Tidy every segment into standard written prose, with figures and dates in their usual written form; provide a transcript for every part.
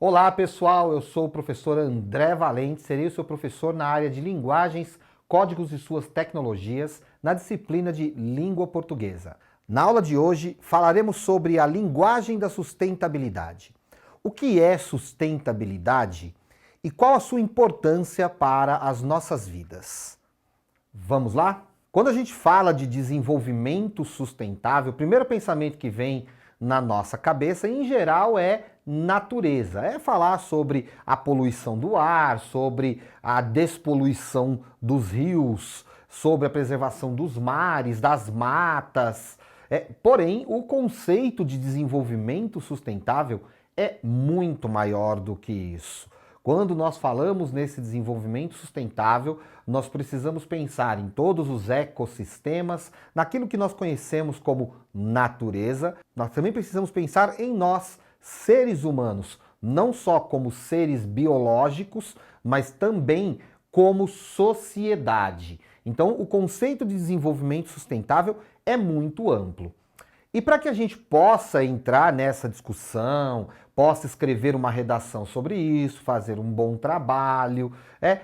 Olá pessoal, eu sou o professor André Valente, serei o seu professor na área de linguagens, códigos e suas tecnologias, na disciplina de língua portuguesa. Na aula de hoje falaremos sobre a linguagem da sustentabilidade. O que é sustentabilidade e qual a sua importância para as nossas vidas? Vamos lá? Quando a gente fala de desenvolvimento sustentável, o primeiro pensamento que vem na nossa cabeça, em geral, é natureza. É falar sobre a poluição do ar, sobre a despoluição dos rios, sobre a preservação dos mares, das matas. Porém, o conceito de desenvolvimento sustentável é muito maior do que isso. Quando nós falamos nesse desenvolvimento sustentável, nós precisamos pensar em todos os ecossistemas, naquilo que nós conhecemos como natureza. Nós também precisamos pensar em nós, seres humanos, não só como seres biológicos, mas também como sociedade. Então, o conceito de desenvolvimento sustentável é muito amplo. E para que a gente possa entrar nessa discussão, possa escrever uma redação sobre isso, fazer um bom trabalho,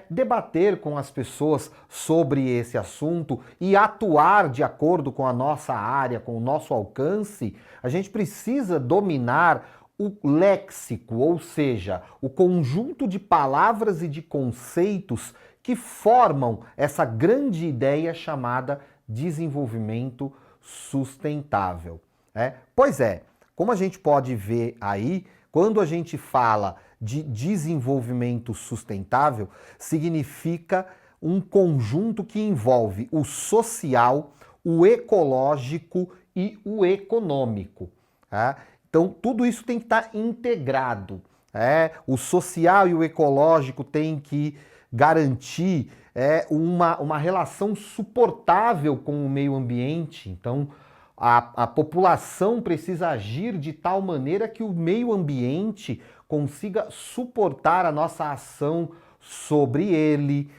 debater com as pessoas sobre esse assunto e atuar de acordo com a nossa área, com o nosso alcance, a gente precisa dominar o léxico, ou seja, o conjunto de palavras e de conceitos que formam essa grande ideia chamada desenvolvimento sustentável. Pois é, como a gente pode ver aí, quando a gente fala de desenvolvimento sustentável, significa um conjunto que envolve o social, o ecológico e o econômico. Então, tudo isso tem que estar integrado. O social e o ecológico têm que garantir uma relação suportável com o meio ambiente. Então, a população precisa agir de tal maneira que o meio ambiente consiga suportar a nossa ação sobre ele.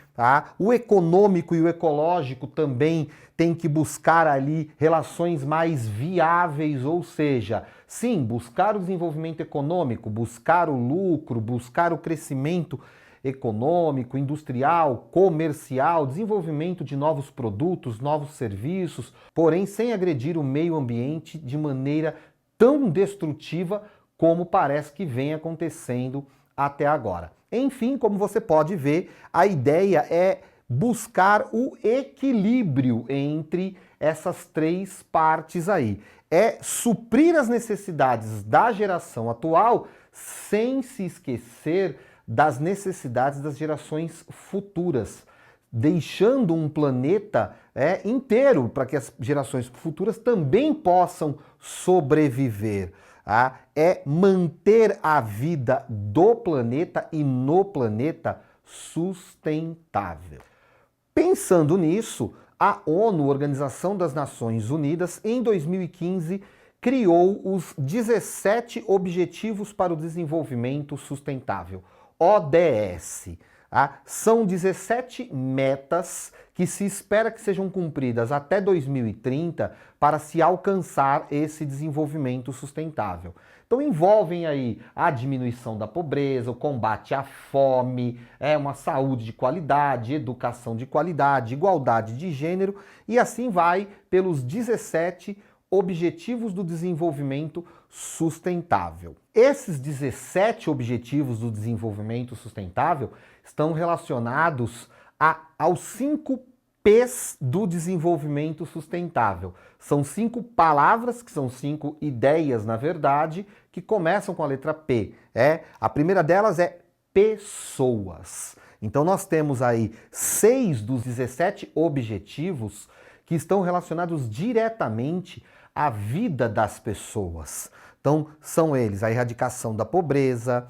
O econômico e o ecológico também tem que buscar ali relações mais viáveis, ou seja, sim, buscar o desenvolvimento econômico, buscar o lucro, buscar o crescimento econômico, industrial, comercial, desenvolvimento de novos produtos, novos serviços, porém sem agredir o meio ambiente de maneira tão destrutiva como parece que vem acontecendo até agora. Enfim, como você pode ver, a ideia é buscar o equilíbrio entre essas três partes aí. É suprir as necessidades da geração atual sem se esquecer das necessidades das gerações futuras, deixando um planeta inteiro para que as gerações futuras também possam sobreviver. É manter a vida do planeta e no planeta sustentável. Pensando nisso, a ONU, Organização das Nações Unidas, em 2015, criou os 17 Objetivos para o Desenvolvimento Sustentável, ODS. São 17 metas que se espera que sejam cumpridas até 2030 para se alcançar esse desenvolvimento sustentável. Então envolvem aí a diminuição da pobreza, o combate à fome, uma saúde de qualidade, educação de qualidade, igualdade de gênero e assim vai pelos 17 Objetivos do Desenvolvimento Sustentável. Esses 17 Objetivos do Desenvolvimento Sustentável estão relacionados aos 5 P's do desenvolvimento sustentável. São 5 palavras, que são 5 ideias, na verdade, que começam com a letra P. A primeira delas é pessoas. Então nós temos aí 6 dos 17 objetivos que estão relacionados diretamente à vida das pessoas. Então são eles a erradicação da pobreza,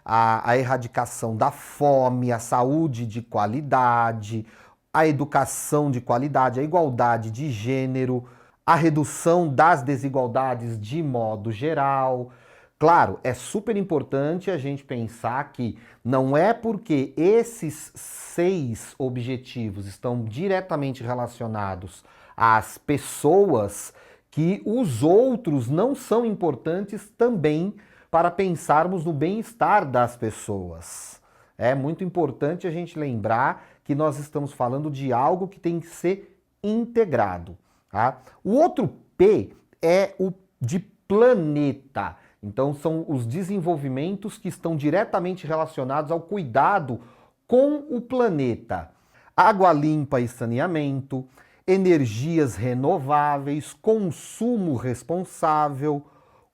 a erradicação da fome, a saúde de qualidade, a educação de qualidade, a igualdade de gênero, a redução das desigualdades de modo geral. Claro, é super importante a gente pensar que não é porque esses 6 objetivos estão diretamente relacionados às pessoas que os outros não são importantes também para pensarmos no bem-estar das pessoas. É muito importante a gente lembrar que nós estamos falando de algo que tem que ser integrado. Tá? O outro P é o de planeta. Então são os desenvolvimentos que estão diretamente relacionados ao cuidado com o planeta. Água limpa e saneamento, energias renováveis, consumo responsável,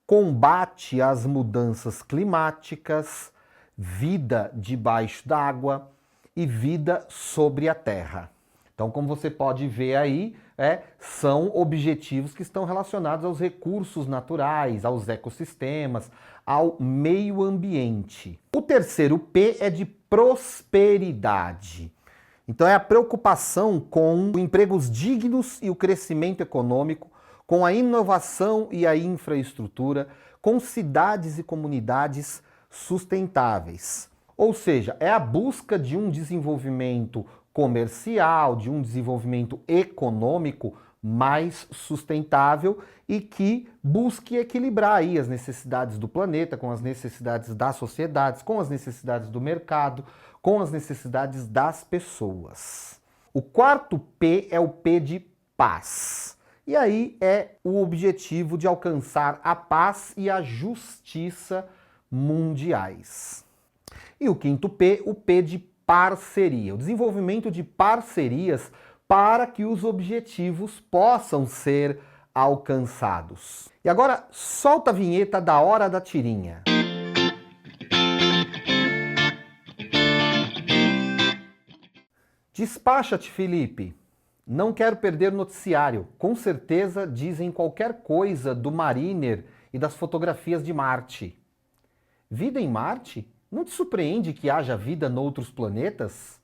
combate às mudanças climáticas, vida debaixo d'água e vida sobre a terra. Então, como você pode ver aí, são objetivos que estão relacionados aos recursos naturais, aos ecossistemas, ao meio ambiente. O terceiro P é de prosperidade. Então, é a preocupação com empregos dignos e o crescimento econômico, com a inovação e a infraestrutura, com cidades e comunidades sustentáveis. Ou seja, é a busca de um desenvolvimento comercial, de um desenvolvimento econômico mais sustentável e que busque equilibrar aí as necessidades do planeta com as necessidades das sociedades, com as necessidades do mercado, com as necessidades das pessoas. O quarto P é o P de paz. E aí é o objetivo de alcançar a paz e a justiça mundiais. E o quinto P, o P de parceria, o desenvolvimento de parcerias para que os objetivos possam ser alcançados. E agora solta a vinheta da Hora da Tirinha. Despacha-te, Felipe. Não quero perder noticiário. Com certeza dizem qualquer coisa do Mariner e das fotografias de Marte. Vida em Marte? Não te surpreende que haja vida noutros planetas?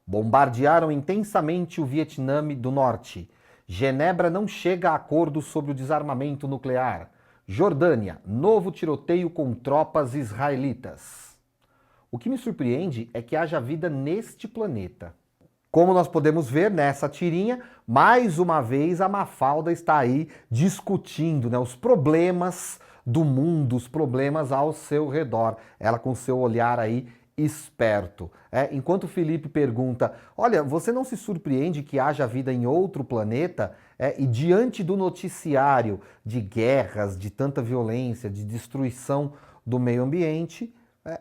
Bombardearam intensamente o Vietnã do Norte. Genebra não chega a acordo sobre o desarmamento nuclear. Jordânia, novo tiroteio com tropas israelitas. O que me surpreende é que haja vida neste planeta. Como nós podemos ver nessa tirinha, mais uma vez a Mafalda está aí discutindo, né, os problemas do mundo, os problemas ao seu redor. Ela com seu olhar aí esperto. Enquanto o Felipe pergunta, olha, você não se surpreende que haja vida em outro planeta? E diante do noticiário de guerras, de tanta violência, de destruição do meio ambiente,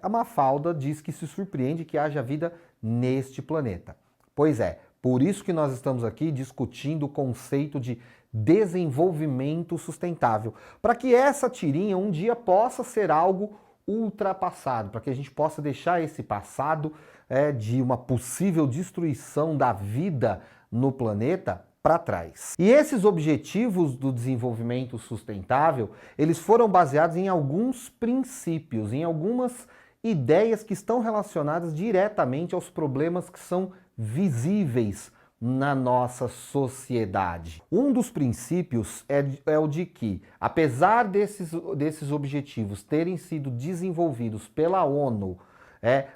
a Mafalda diz que se surpreende que haja vida neste planeta. Pois é, por isso que nós estamos aqui discutindo o conceito de desenvolvimento sustentável, para que essa tirinha um dia possa ser algo ultrapassado, para que a gente possa deixar esse passado de uma possível destruição da vida no planeta para trás. E esses objetivos do desenvolvimento sustentável, eles foram baseados em alguns princípios, em algumas ideias que estão relacionadas diretamente aos problemas que são visíveis na nossa sociedade. Um dos princípios é o de que, apesar desses objetivos terem sido desenvolvidos pela ONU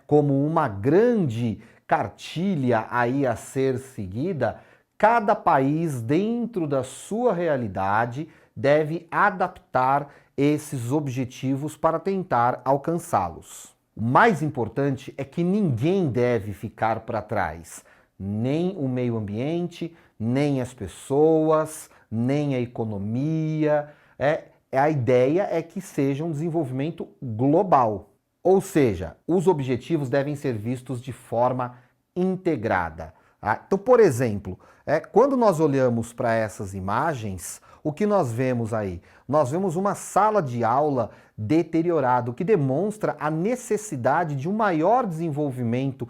como uma grande cartilha aí a ser seguida, cada país, dentro da sua realidade, deve adaptar esses objetivos para tentar alcançá-los. O mais importante é que ninguém deve ficar para trás. Nem o meio ambiente, nem as pessoas, nem a economia. A ideia é que seja um desenvolvimento global. Ou seja, os objetivos devem ser vistos de forma integrada. Então, por exemplo, quando nós olhamos para essas imagens, o que nós vemos aí? Nós vemos uma sala de aula deteriorada, o que demonstra a necessidade de um maior desenvolvimento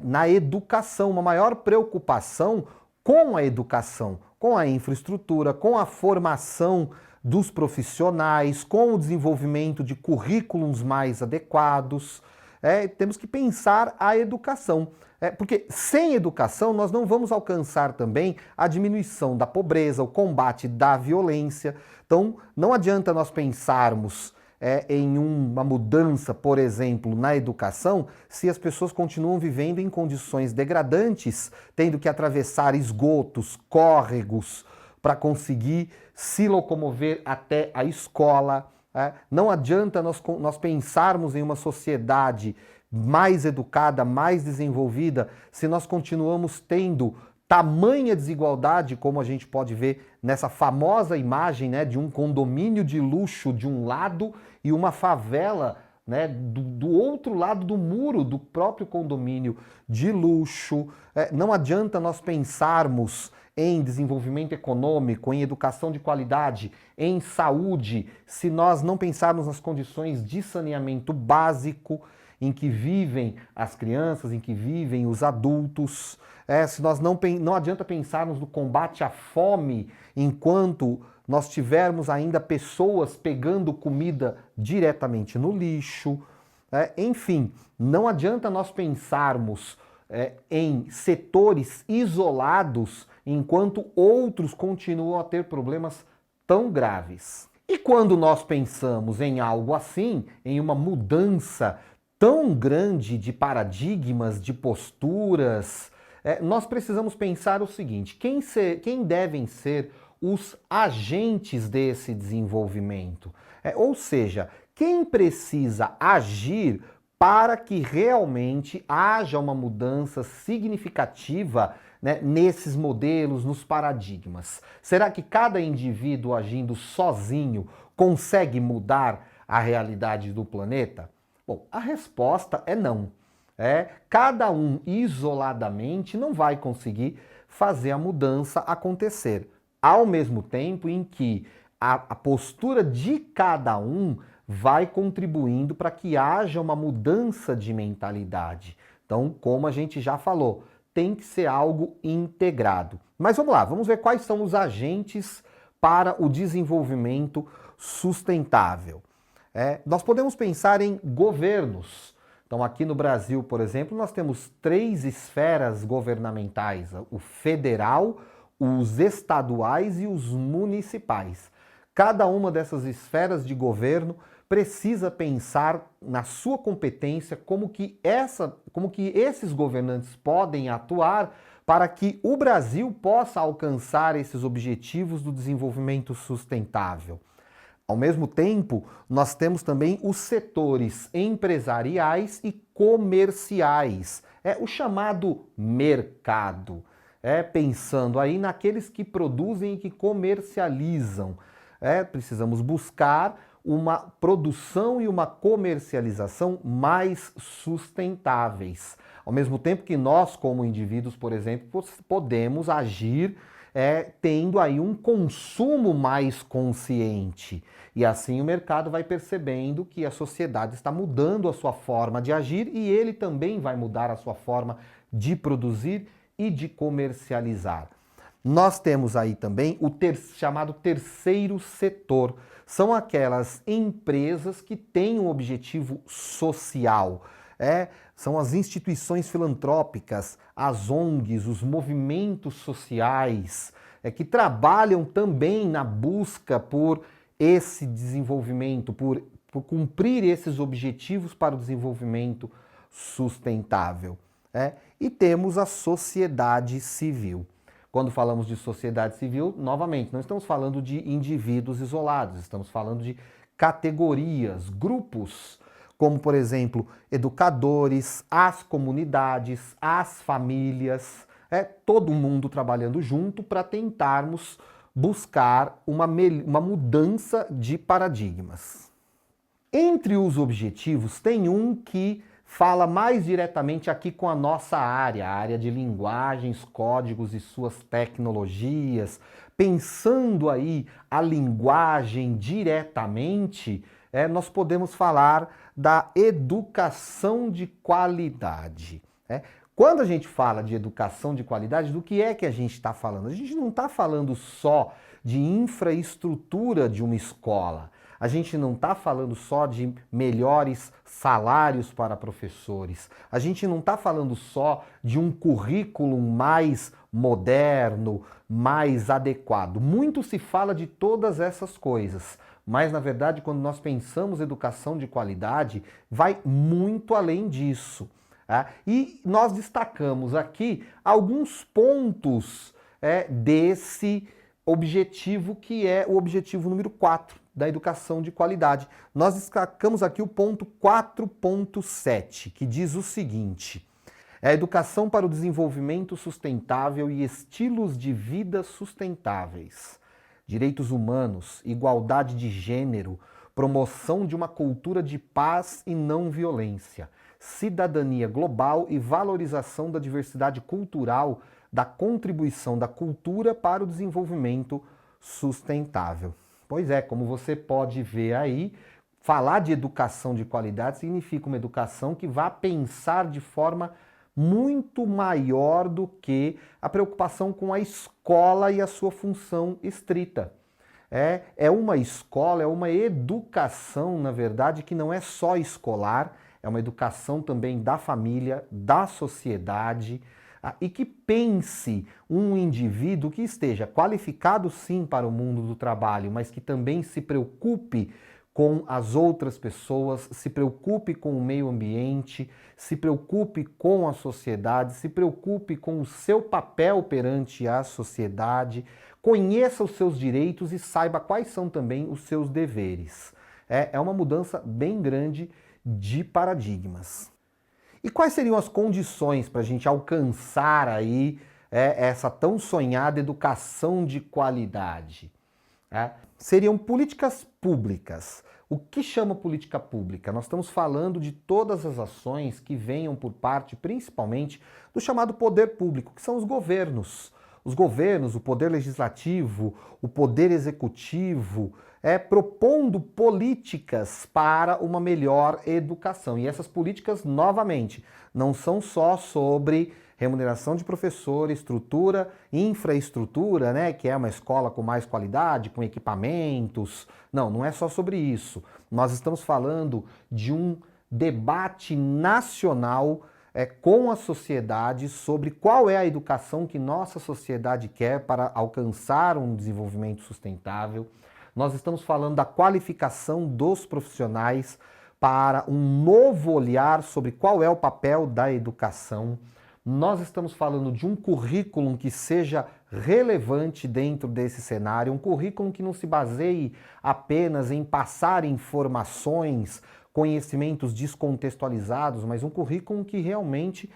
na educação, uma maior preocupação com a educação, com a infraestrutura, com a formação dos profissionais, com o desenvolvimento de currículos mais adequados. Temos que pensar a educação. Porque sem educação nós não vamos alcançar também a diminuição da pobreza, o combate da violência. Então não adianta nós pensarmos em uma mudança, por exemplo, na educação, se as pessoas continuam vivendo em condições degradantes, tendo que atravessar esgotos, córregos, para conseguir se locomover até a escola. Não adianta nós pensarmos em uma sociedade mais educada, mais desenvolvida, se nós continuamos tendo tamanha desigualdade, como a gente pode ver nessa famosa imagem, né, de um condomínio de luxo de um lado e uma favela, né, do outro lado do muro do próprio condomínio de luxo. Não adianta nós pensarmos em desenvolvimento econômico, em educação de qualidade, em saúde, se nós não pensarmos nas condições de saneamento básico em que vivem as crianças, em que vivem os adultos. Se nós não adianta pensarmos no combate à fome enquanto nós tivermos ainda pessoas pegando comida diretamente no lixo. Enfim, não adianta nós pensarmos em setores isolados enquanto outros continuam a ter problemas tão graves. E quando nós pensamos em algo assim, em uma mudança tão grande de paradigmas, de posturas, nós precisamos pensar o seguinte: quem devem ser os agentes desse desenvolvimento? Ou seja, quem precisa agir para que realmente haja uma mudança significativa, né, nesses modelos, nos paradigmas? Será que cada indivíduo agindo sozinho consegue mudar a realidade do planeta? Bom, a resposta é não. Cada um isoladamente não vai conseguir fazer a mudança acontecer. Ao mesmo tempo em que a postura de cada um vai contribuindo para que haja uma mudança de mentalidade. Então, como a gente já falou, tem que ser algo integrado. Mas vamos lá, vamos ver quais são os agentes para o desenvolvimento sustentável. Nós podemos pensar em governos. Então, aqui no Brasil, por exemplo, nós temos 3 esferas governamentais: o federal, os estaduais e os municipais. Cada uma dessas esferas de governo precisa pensar na sua competência como que esses governantes podem atuar para que o Brasil possa alcançar esses objetivos do desenvolvimento sustentável. Ao mesmo tempo, nós temos também os setores empresariais e comerciais, o chamado mercado, pensando aí naqueles que produzem e que comercializam. Precisamos buscar uma produção e uma comercialização mais sustentáveis. Ao mesmo tempo que nós, como indivíduos, por exemplo, podemos agir tendo aí um consumo mais consciente. E assim o mercado vai percebendo que a sociedade está mudando a sua forma de agir e ele também vai mudar a sua forma de produzir e de comercializar. Nós temos aí também o chamado terceiro setor. São aquelas empresas que têm um objetivo social. São as instituições filantrópicas, as ONGs, os movimentos sociais, que trabalham também na busca por esse desenvolvimento, por cumprir esses objetivos para o desenvolvimento sustentável. E temos a sociedade civil. Quando falamos de sociedade civil, novamente, não estamos falando de indivíduos isolados, estamos falando de categorias, grupos, como, por exemplo, educadores, as comunidades, as famílias, todo mundo trabalhando junto para tentarmos buscar uma mudança de paradigmas. Entre os objetivos, tem um que fala mais diretamente aqui com a nossa área, a área de linguagens, códigos e suas tecnologias. Pensando aí a linguagem diretamente, nós podemos falar da educação de qualidade. Quando a gente fala de educação de qualidade, do que é que a gente está falando? A gente não está falando só de infraestrutura de uma escola. A gente não está falando só de melhores salários para professores. A gente não está falando só de um currículo mais moderno, mais adequado. Muito se fala de todas essas coisas, mas na verdade, quando nós pensamos em educação de qualidade, vai muito além disso. E nós destacamos aqui alguns pontos desse objetivo, que é o objetivo número 4, da educação de qualidade. Nós destacamos aqui o ponto 4.7, que diz o seguinte: é a educação para o desenvolvimento sustentável e estilos de vida sustentáveis, direitos humanos, igualdade de gênero, promoção de uma cultura de paz e não violência, cidadania global e valorização da diversidade cultural, da contribuição da cultura para o desenvolvimento sustentável. Pois é, como você pode ver aí, falar de educação de qualidade significa uma educação que vá pensar de forma muito maior do que a preocupação com a escola e a sua função estrita. É uma escola, é uma educação, na verdade, que não é só escolar, é uma educação também da família, da sociedade, e que pense um indivíduo que esteja qualificado sim para o mundo do trabalho, mas que também se preocupe com as outras pessoas, se preocupe com o meio ambiente, se preocupe com a sociedade, se preocupe com o seu papel perante a sociedade, conheça os seus direitos e saiba quais são também os seus deveres. É uma mudança bem grande de paradigmas. E quais seriam as condições para a gente alcançar aí essa tão sonhada educação de qualidade? Seriam políticas públicas. O que chama política pública? Nós estamos falando de todas as ações que venham por parte, principalmente, do chamado poder público, que são os governos. Os governos, o poder legislativo, o poder executivo, propondo políticas para uma melhor educação. E essas políticas, novamente, não são só sobre remuneração de professor, estrutura, infraestrutura, né, que é uma escola com mais qualidade, com equipamentos. Não é só sobre isso. Nós estamos falando de um debate nacional com a sociedade sobre qual é a educação que nossa sociedade quer para alcançar um desenvolvimento sustentável. Nós estamos falando da qualificação dos profissionais para um novo olhar sobre qual é o papel da educação. Nós estamos falando de um currículo que seja relevante dentro desse cenário, um currículo que não se baseie apenas em passar informações, conhecimentos descontextualizados, mas um currículo que realmente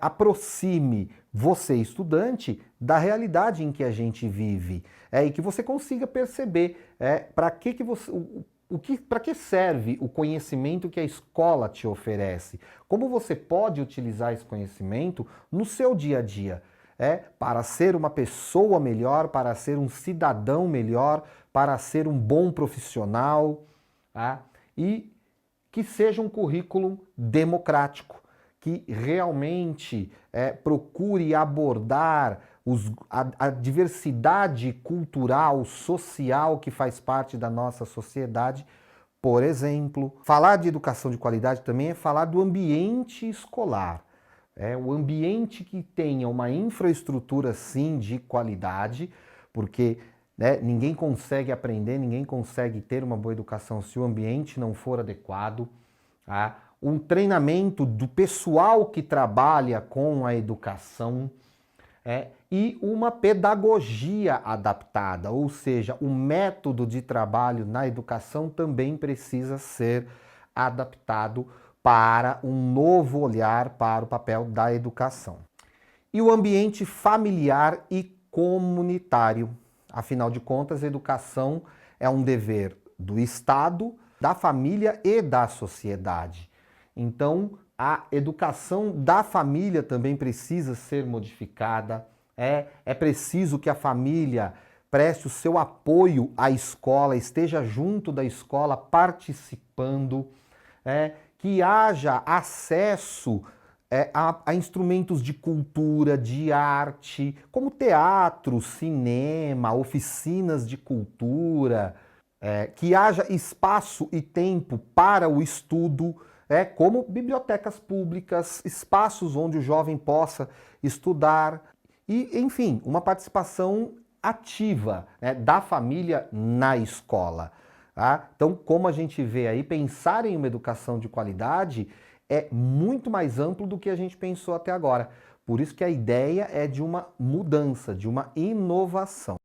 aproxime você, estudante, da realidade em que a gente vive e que você consiga perceber para que serve o conhecimento que a escola te oferece, como você pode utilizar esse conhecimento no seu dia a dia, para ser uma pessoa melhor, para ser um cidadão melhor, para ser um bom profissional, e que seja um currículo democrático, que realmente procure abordar a diversidade cultural, social que faz parte da nossa sociedade. Por exemplo, falar de educação de qualidade também é falar do ambiente escolar. O ambiente que tenha uma infraestrutura, sim, de qualidade, porque ninguém consegue aprender, ninguém consegue ter uma boa educação se o ambiente não for adequado. Um treinamento do pessoal que trabalha com a educação e uma pedagogia adaptada, ou seja, o método de trabalho na educação também precisa ser adaptado para um novo olhar para o papel da educação. E o ambiente familiar e comunitário. Afinal de contas, a educação é um dever do Estado, da família e da sociedade. Então, a educação da família também precisa ser modificada. É preciso que a família preste o seu apoio à escola, esteja junto da escola, participando, que haja acesso a instrumentos de cultura, de arte, como teatro, cinema, oficinas de cultura, que haja espaço e tempo para o estudo, como bibliotecas públicas, espaços onde o jovem possa estudar e, enfim, uma participação ativa da família na escola. Então, como a gente vê aí, pensar em uma educação de qualidade é muito mais amplo do que a gente pensou até agora. Por isso que a ideia é de uma mudança, de uma inovação.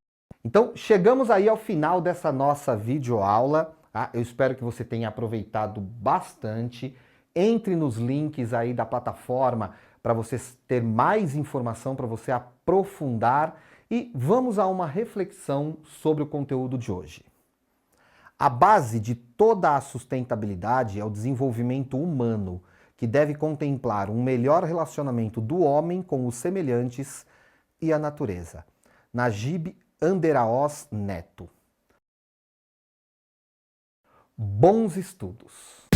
Então, chegamos aí ao final dessa nossa videoaula. Tá? Eu espero que você tenha aproveitado bastante. Entre nos links aí da plataforma para você ter mais informação, para você aprofundar. E vamos a uma reflexão sobre o conteúdo de hoje. A base de toda a sustentabilidade é o desenvolvimento humano, que deve contemplar um melhor relacionamento do homem com os semelhantes e a natureza. Najib Anderaoz Neto. Bons estudos!